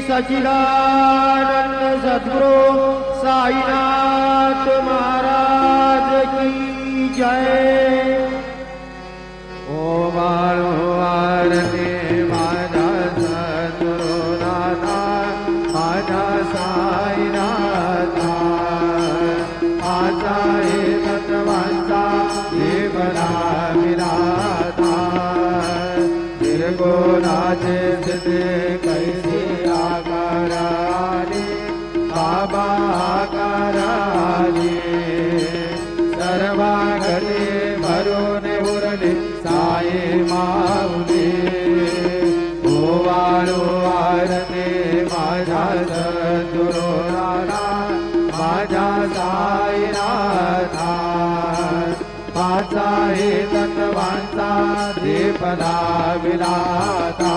सच्चिदानंद सद्गुरु साईनाथ महाराज की जय। ओ आरती माझा सद्गुरु नाथा माझा साईनाथा माझा हे तत्वांचा देवना विराता निर्गुणाचे सिद्धे कैसे आकाराने बाबा आकाराने सर्वांगणे भरून उरले साई माऊली। ओवाळू आरती माझा सद्गुरु नाथा माझा साईनाथा माझा हे तत्वांचा दीपदा विलाता